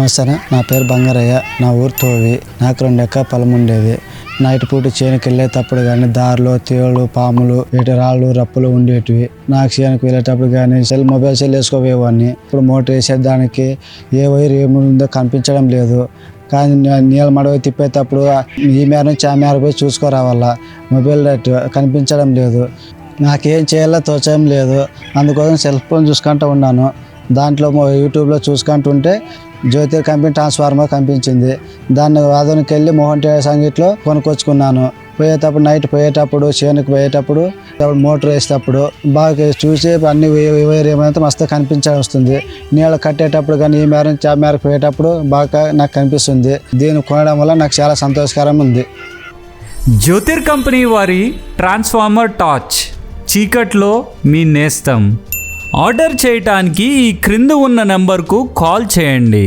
నమస్తే, నా పేరు బంగారయ్య. నా ఊరు తోవి. నాకు 2 ఎకరాల పొలం ఉండేది. నైట్ పూట చేనుకి వెళ్ళేటప్పుడు కానీ దారిలో తేళ్ళు, పాములు, రాళ్ళు, రప్పులు ఉండేటివి. నాకు చేనుకు వెళ్ళేటప్పుడు కానీ మొబైల్ సెల్ వేసుకోపోయేవాడిని. ఇప్పుడు మోటార్ వేసేదానికి ఏ వైర్ ఏముందో కనిపించడం లేదు. కానీ నీళ్ళ మడవ తిప్పేటప్పుడు ఈ మేర నుంచి ఆ మేర పోయి చూసుకోరావాలా. మొబైల్ కనిపించడం లేదు. నాకేం చేయాలో తోచడం లేదు. అందుకోసం సెల్ ఫోన్ చూసుకుంటూ ఉన్నాను. దాంట్లో యూట్యూబ్లో చూసుకుంటుంటే జ్యోతి కంపెనీ ట్రాన్స్ఫార్మర్ కనిపించింది. దాన్ని వాదనకి వెళ్ళి మోహన్ సంగీట్లో కొనుక్కొచ్చుకున్నాను. పోయేటప్పుడు నైట్ పోయేటప్పుడు చేనుకు పోయేటప్పుడు మోటార్ వేసేటప్పుడు బాగా చూసి అన్ని వైర్ ఏమైతే మస్తు కనిపించాల్సి వస్తుంది. నీళ్ళు కట్టేటప్పుడు కానీ ఈ మేర నుంచి ఆ మేరకు పోయేటప్పుడు బాగా నాకు కనిపిస్తుంది. దీన్ని కొనడం వల్ల నాకు చాలా సంతోషకరం ఉంది. జ్యోతిర్ కంపెనీ వారి ట్రాన్స్ఫార్మర్ టార్చ్ చీకట్లో మీ నేస్తం. ఆర్డర్ చేయటానికి ఈ క్రింద ఉన్న నెంబర్కు కాల్ చేయండి.